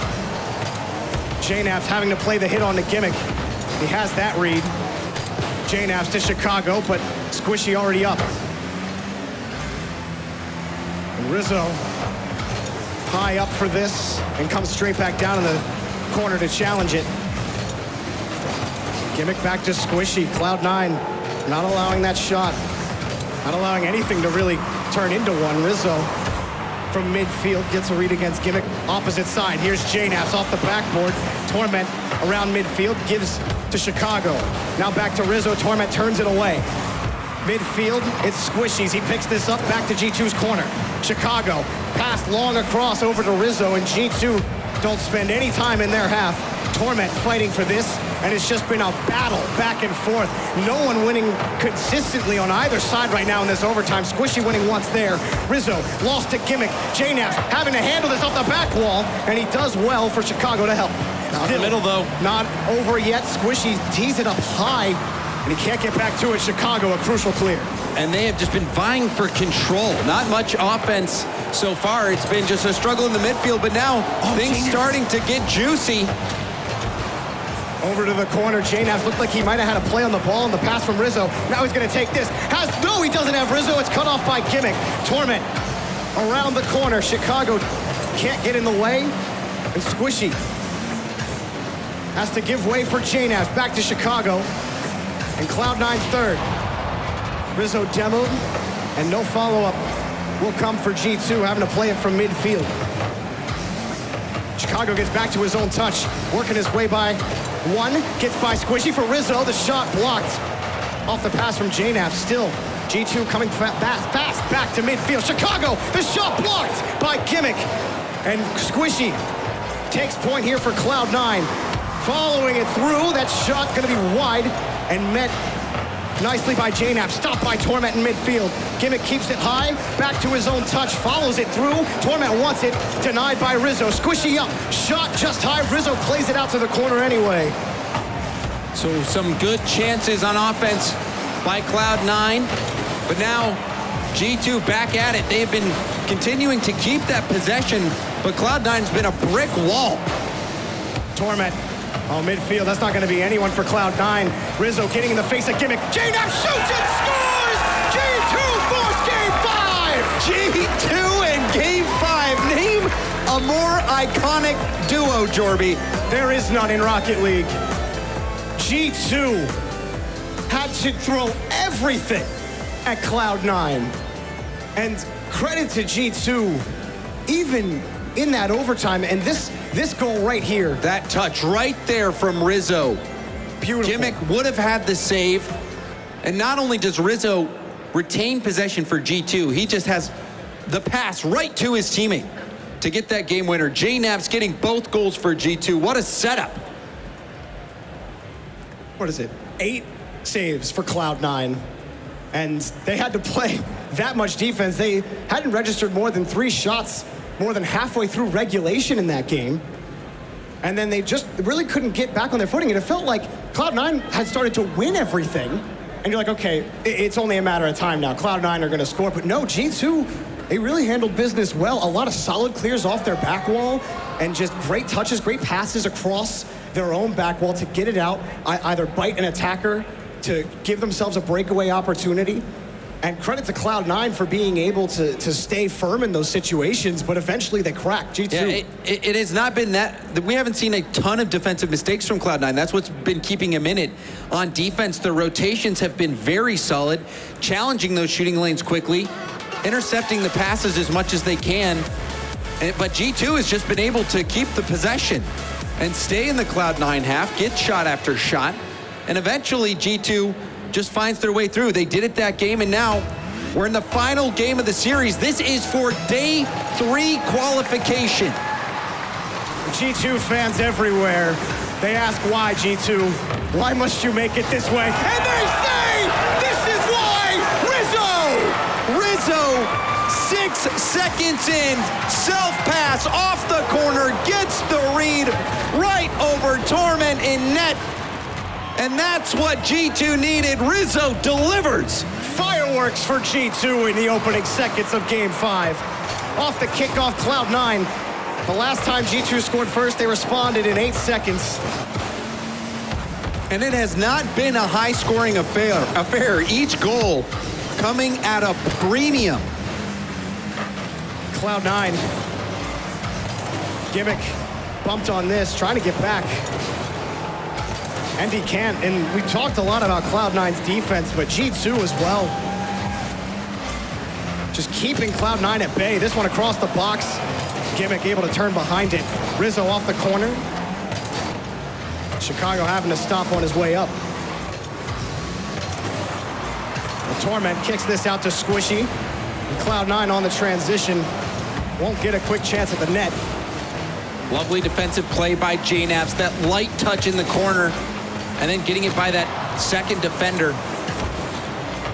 J-Naps having to play the hit on the Gimmick. He has that read. J-Naps to Chicago, but Squishy already up. And Rizzo high up for this and comes straight back down in the corner to challenge it. Gimmick back to Squishy. Cloud9 not allowing that shot. Not allowing anything to really turn into one. Rizzo from midfield gets a read against Gimmick. Opposite side, here's J-Naps off the backboard. Torment around midfield, gives to Chicago. Now back to Rizzo, Torment turns it away. Midfield, it's Squishy's. He picks this up back to G2's corner. Chicago, pass long across over to Rizzo, and G2 don't spend any time in their half. Torment fighting for this, and it's just been a battle back and forth. No one winning consistently on either side right now in this overtime. Squishy winning once there. Rizzo lost to Gimmick. J-Naps having to handle this off the back wall, and he does well for Chicago to help. Not in the middle, though. Not over yet. Squishy tees it up high, and he can't get back to it. Chicago, a crucial clear. And they have just been vying for control. Not much offense so far. It's been just a struggle in the midfield, but now things starting to get juicy. Over to the corner, J-Naps looked like he might have had a play on the ball, and the pass from Rizzo. Now he's gonna take this. No, he doesn't have Rizzo. It's cut off by Gimmick. Torment around the corner. Chicago can't get in the way, and Squishy has to give way for J-Naps. Back to Chicago, and Cloud9's third. Rizzo demoed, and no follow-up will come for G2, having to play it from midfield. Chicago gets back to his own touch, working his way by one, gets by Squishy for Rizzo. The shot blocked off the pass from J-Naps. Still, G2 coming fast back to midfield. Chicago, the shot blocked by Gimmick. And Squishy takes point here for Cloud9. Following it through, that shot gonna be wide and met nicely by JNAP, stopped by Torment in midfield. Gimmick keeps it high, back to his own touch, follows it through. Torment wants it, denied by Rizzo. Squishy up, shot just high. Rizzo plays it out to the corner anyway. So some good chances on offense by Cloud9, but now G2 back at it. They've been continuing to keep that possession, but Cloud9's been a brick wall. Torment, midfield, that's not gonna be anyone for Cloud9. Rizzo getting in the face of Gimmick. JNAP shoots and scores! G2 force game 5! G2 and game 5. Name a more iconic duo, Jorby. There is none in Rocket League. G2 had to throw everything at Cloud9. And credit to G2, even in that overtime, and this goal right here. That touch right there from Rizzo. Beautiful. Gimmick would have had the save. And not only does Rizzo retain possession for G2, he just has the pass right to his teammate to get that game winner. JNAP's getting both goals for G2. What a setup. What is it? 8 saves for Cloud9. And they had to play that much defense. They hadn't registered more than 3 shots more than halfway through regulation in that game. And then they just really couldn't get back on their footing. And it felt like Cloud9 had started to win everything. And you're like, okay, it's only a matter of time now. Cloud9 are gonna score. But no, G2, they really handled business well. A lot of solid clears off their back wall and just great touches, great passes across their own back wall to get it out, either bite an attacker to give themselves a breakaway opportunity. And credit to Cloud9 for being able to stay firm in those situations, but eventually they cracked. G2. Yeah, it has not been that. We haven't seen a ton of defensive mistakes from Cloud9. That's what's been keeping them in it. On defense, the rotations have been very solid, challenging those shooting lanes quickly, intercepting the passes as much as they can. But G2 has just been able to keep the possession and stay in the Cloud9 half, get shot after shot, and eventually G2 just finds their way through. They did it that game, and now we're in the final game of the series. This is for day 3 qualification. G2 fans everywhere, they ask why, G2? Why must you make it this way? And they say, this is why, Rizzo, 6 seconds in, self-pass off the corner, gets the read right over Torment in net. And that's what G2 needed. Rizzo delivers. Fireworks for G2 in the opening seconds of Game 5. Off the kickoff, Cloud9. The last time G2 scored first, they responded in 8 seconds. And it has not been a high-scoring affair. Each goal coming at a premium. Cloud9. Gimmick bumped on this, trying to get back. And he can't, and we talked a lot about Cloud9's defense, but G2 as well. Just keeping Cloud9 at bay. This one across the box. Gimmick able to turn behind it. Rizzo off the corner. Chicago having to stop on his way up. The Torment kicks this out to Squishy. And Cloud9 on the transition. Won't get a quick chance at the net. Lovely defensive play by JNAPs. That light touch in the corner. And then getting it by that second defender.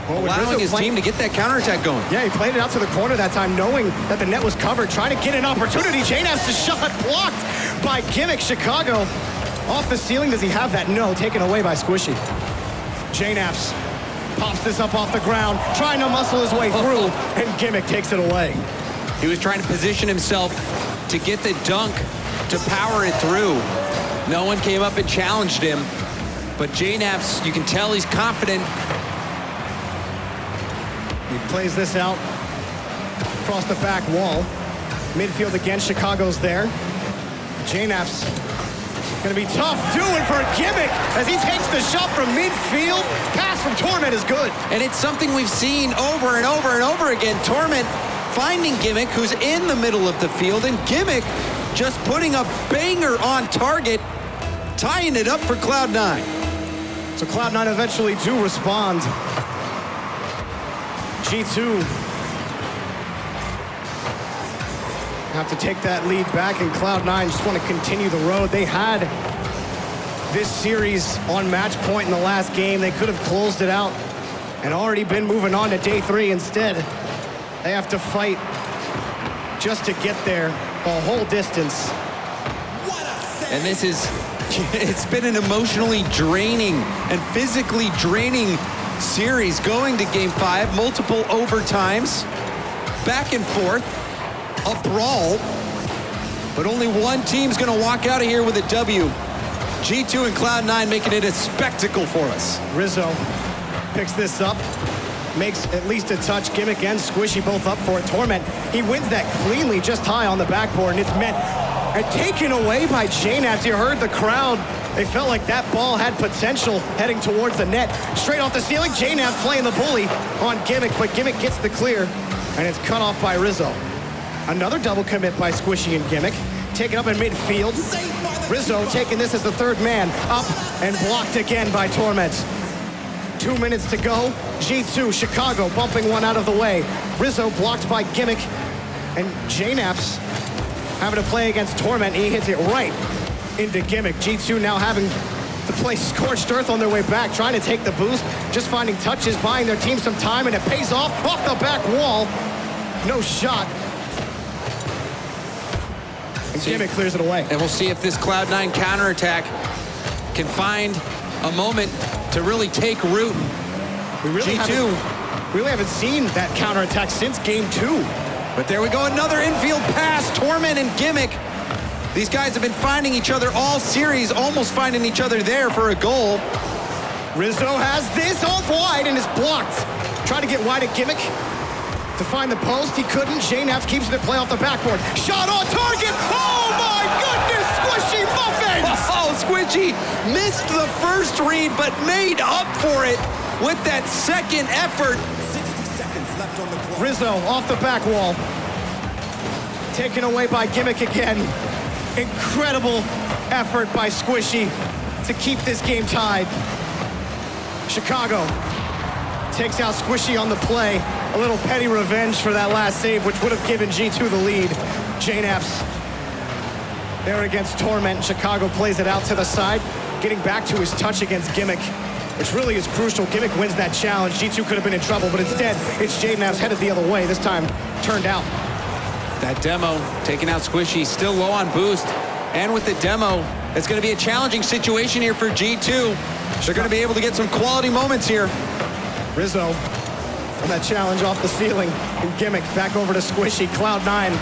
Well, allowing his team to get that counterattack going. Yeah, he played it out to the corner that time, knowing that the net was covered, trying to get an opportunity. JNAP's shot blocked by Gimmick. Chicago off the ceiling. Does he have that? No, taken away by Squishy. JNAPs pops this up off the ground, trying to muscle his way through, and Gimmick takes it away. He was trying to position himself to get the dunk, to power it through. No one came up and challenged him. But JNAPs, you can tell he's confident. He plays this out across the back wall. Midfield again, Chicago's there. JNAPs gonna be tough doing for Gimmick as he takes the shot from midfield. Pass from Torment is good. And it's something we've seen over and over and over again. Torment finding Gimmick, who's in the middle of the field, and Gimmick just putting a banger on target, tying it up for Cloud9. So Cloud9 eventually do respond. G2 Have to take that lead back, and Cloud9 just want to continue the road. They had this series on match point in the last game. They could have closed it out and already been moving on to day 3. Instead, they have to fight just to get there the whole distance. And this is, it's been an emotionally draining and physically draining series going to game 5, multiple overtimes, back and forth, a brawl, but only one team's gonna walk out of here with a W. G2 and Cloud9 making it a spectacle for us. Rizzo picks this up, makes at least a touch. Gimmick and Squishy both up for it. Torment, he wins that cleanly just high on the backboard, and it's meant and taken away by JNAPS. You heard the crowd. They felt like that ball had potential heading towards the net. Straight off the ceiling, JNAPS playing the bully on Gimmick, but Gimmick gets the clear, and it's cut off by Rizzo. Another double commit by Squishy and Gimmick. Taken up in midfield. Rizzo taking this as the third man. Up and blocked again by Torment. 2 minutes to go. G2, Chicago bumping one out of the way. Rizzo blocked by Gimmick. And JNAPS having to play against Torment. He hits it right into Gimmick. G2 now having to play scorched earth on their way back, trying to take the boost, just finding touches, buying their team some time, and it pays off the back wall. No shot. And Gimmick clears it away. And we'll see if this Cloud9 counterattack can find a moment to really take root. We really haven't seen that counterattack since game 2. But there we go, another infield pass. Torment and Gimmick. These guys have been finding each other all series, almost finding each other there for a goal. Rizzo has this off wide and is blocked. Trying to get wide at Gimmick to find the post. He couldn't. JNAPS keeps it at play off the backboard. Shot on target. Oh my goodness, Squishy muffins! Oh, Squishy missed the first read, but made up for it with that second effort. 60 seconds left on the clock. Rizzo off the back wall. Taken away by Gimmick again. Incredible effort by Squishy to keep this game tied. Chicago takes out Squishy on the play. A little petty revenge for that last save, which would have given G2 the lead. JNAPS there against Torment. Chicago plays it out to the side, getting back to his touch against Gimmick, which really is crucial. Gimmick wins that challenge. G2 could have been in trouble, but instead, it's JNAPS headed the other way. This time, turned out. That demo taking out Squishy, still low on boost. And with the demo, it's going to be a challenging situation here for G2. They're going to be able to get some quality moments here. Rizzo on that challenge off the ceiling. And Gimmick back over to Squishy. Cloud9.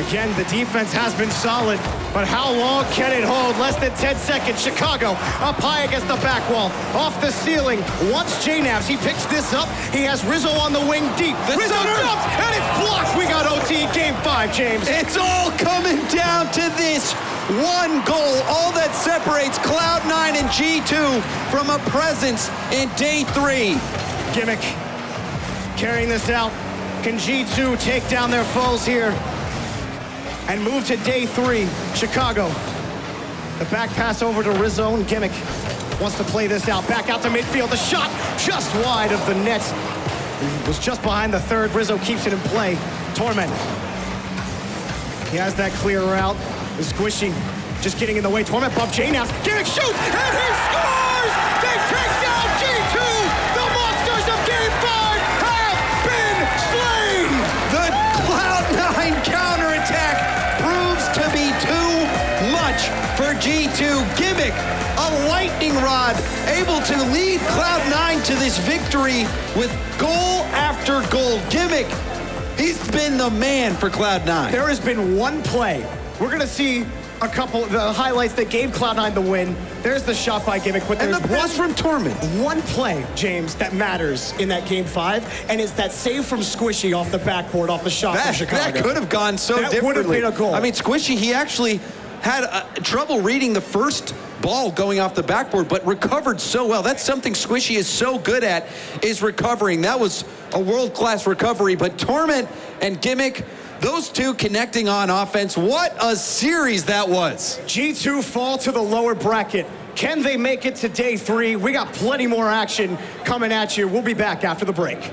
Again, the defense has been solid, but how long can it hold? Less than 10 seconds. Chicago up high against the back wall. Off the ceiling. Once JNAPS, he picks this up. He has Rizzo on the wing deep. Rizzo jumps, and it's blocked. We got OT game 5, James. It's all coming down to this one goal. All that separates Cloud9 and G2 from a presence in day 3. Gimmick carrying this out. Can G2 take down their foes here and move to day 3? Chicago. The back pass over to Rizzo, and Gimmick wants to play this out. Back out to midfield. The shot just wide of the net. It was just behind the third. Rizzo keeps it in play. Torment. He has that clear route. Squishy just getting in the way. Torment bump JNAPS. Gimmick shoots, and he scores! They take down G2! The monsters of game 5 have been slain! The Cloud9 counterattack proves to be too much for G2. Gimmick, a lightning rod, able to lead Cloud9 to this victory with goal after goal. Gimmick, he's been the man for Cloud9. There has been one play. We're going to see a couple of the highlights that gave Cloud9 the win. There's the shot by Gimmick, but And there's the pass from Torment. one play, James, that matters in that game 5, and it's that save from Squishy off the backboard, off the shot from Chicago. That could have gone so That differently. would have been a goal. I mean, Squishy, he actually had trouble reading the first ball going off the backboard, but recovered so well. That's something Squishy is so good at, is recovering. That was a world-class recovery, but Torment and Gimmick, those two connecting on offense. What a series that was. G2 fall to the lower bracket. Can they make it to day 3? We got plenty more action coming at you. We'll be back after the break.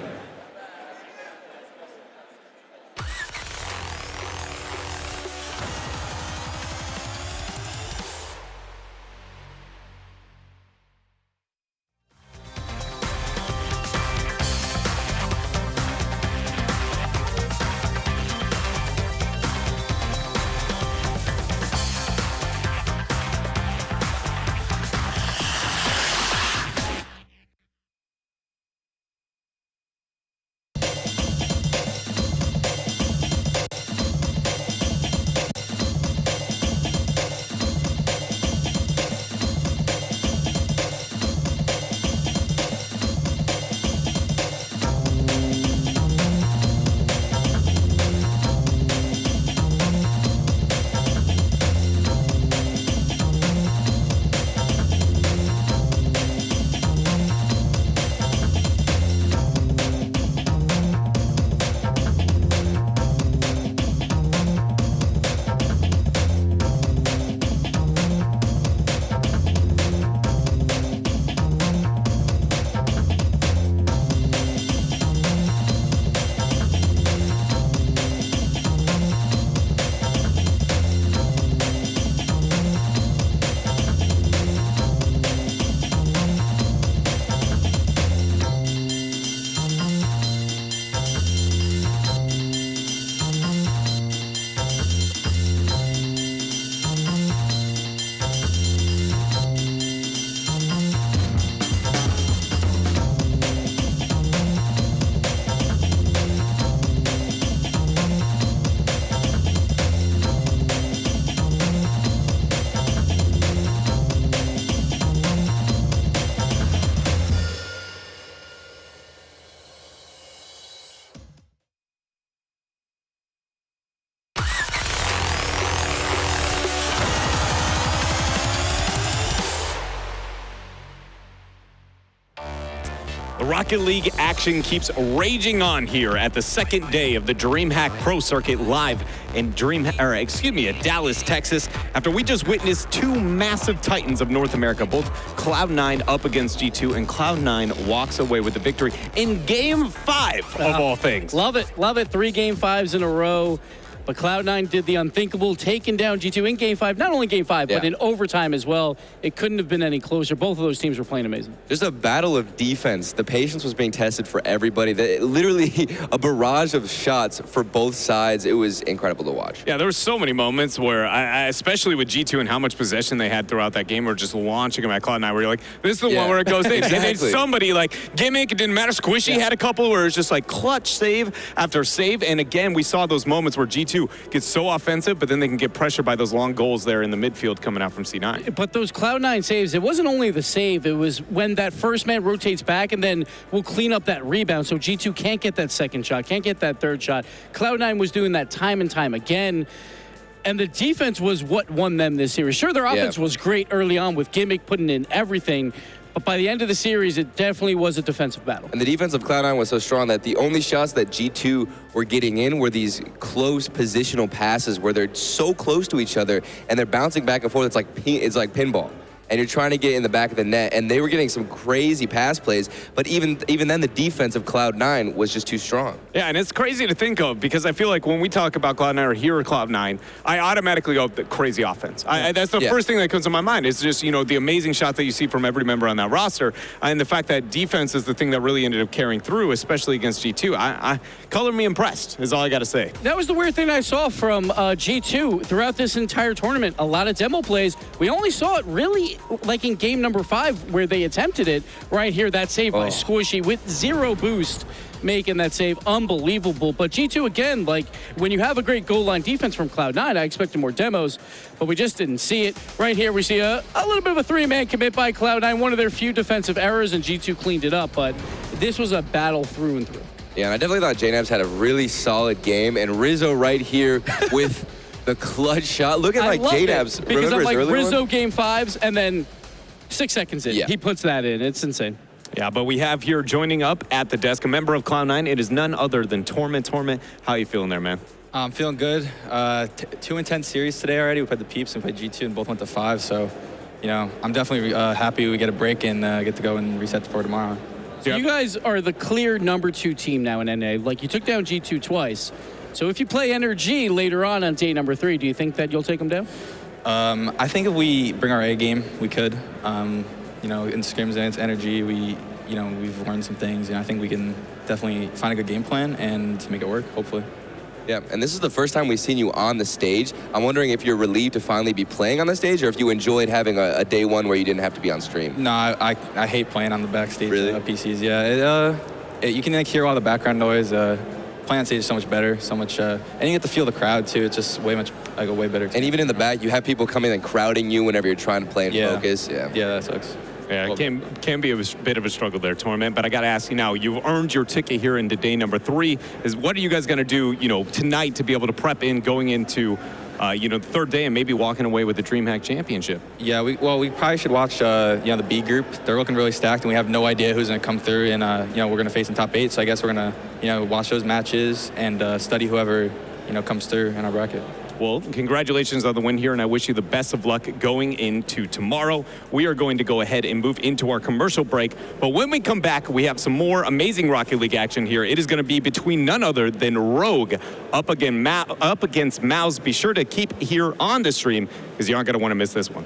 Rocket League action keeps raging on here at the second day of the DreamHack Pro Circuit live in Dallas, Texas. After we just witnessed two massive titans of North America, both Cloud9 up against G2, and Cloud9 walks away with the victory in Game 5 of all things. Love it. Love it. 3 Game 5s in a row. But Cloud9 did the unthinkable, taking down G2 in Game 5. Not only Game 5, but in overtime as well. It couldn't have been any closer. Both of those teams were playing amazing. Just a battle of defense. The patience was being tested for everybody. Literally a barrage of shots for both sides. It was incredible to watch. Yeah, there were so many moments where, especially with G2 and how much possession they had throughout that game, we're just launching them at Cloud9 where you're like, this is the one where it goes in. Exactly. And then somebody like Gimmick, it didn't matter, Squishy had a couple where it's just like clutch save after save. And again, we saw those moments where G2 gets so offensive, but then they can get pressured by those long goals there in the midfield coming out from C9. But those Cloud9 saves, it wasn't only the save, it was when that first man rotates back and then we'll clean up that rebound so G2 can't get that second shot, can't get that third shot. Cloud9 was doing that time and time again. And the defense was what won them this series. Sure, their offense was great early on with Gimmick putting in everything, but by the end of the series, it definitely was a defensive battle. And the defense of Cloud9 was so strong that the only shots that G2 were getting in were these close positional passes where they're so close to each other and they're bouncing back and forth. It's like pinball. And you're trying to get in the back of the net, and they were getting some crazy pass plays, but even then, the defense of Cloud9 was just too strong. Yeah, and it's crazy to think of because I feel like when we talk about Cloud9 or hear Cloud9, I automatically go, the crazy offense. That's the first thing that comes to my mind. It's just, the amazing shots that you see from every member on that roster, and the fact that defense is the thing that really ended up carrying through, especially against G2. Color me impressed, is all I got to say. That was the weird thing I saw from G2 throughout this entire tournament. A lot of demo plays. We only saw it really like in game number 5 where they attempted it. Right here, that save by Squishy with 0 boost, making that save unbelievable. But G2, again, like when you have a great goal line defense from Cloud9, I expected more demos, but we just didn't see it. Right here, we see a little bit of a 3-man commit by Cloud9, one of their few defensive errors, and G2 cleaned it up, but this was a battle through and through. Yeah, and I definitely thought JNabs had a really solid game, and Rizzo right here with the clutch shot. Look at JNabs. Because I'm like Rizzo one? game 5s, and then 6 seconds in, he puts that in. It's insane. Yeah, but we have here joining up at the desk a member of Cloud9. It is none other than Torment. Torment, how are you feeling there, man? I'm feeling good. 2 intense series today already. We played the Peeps and played G2 and both went to 5. So, I'm definitely happy we get a break and get to go and reset for tomorrow. So you guys are the clear number 2 team now in NA. Like, you took down G2 twice. So if you play Energy later on day number 3, do you think that you'll take them down? I think if we bring our A game, we could. In scrims against Energy, we've learned some things. I think we can definitely find a good game plan and make it work, hopefully. Yeah, and this is the first time we've seen you on the stage. I'm wondering if you're relieved to finally be playing on the stage or if you enjoyed having a day 1 where you didn't have to be on stream. No, I hate playing on the backstage PCs. Yeah, you can hear all the background noise. Playing on stage is so much better, and you get to feel the crowd too. It's just way better. And even in the back, you have people coming and crowding you whenever you're trying to play and focus. Yeah, that sucks. Yeah, it can be a bit of a struggle there, Torment. But I got to ask you now, you've earned your ticket here into day number 3. What are you guys going to do, tonight to be able to prep in going into, the third day and maybe walking away with the DreamHack Championship? Yeah, we probably should watch, the B group. They're looking really stacked, and we have no idea who's going to come through. And we're going to face in top 8. So I guess we're going to, watch those matches and study whoever, comes through in our bracket. Well, congratulations on the win here, and I wish you the best of luck going into tomorrow. We are going to go ahead and move into our commercial break, but when we come back, we have some more amazing Rocket League action here. It is going to be between none other than Rogue up against Mouse. Be sure to keep here on the stream because you aren't going to want to miss this one.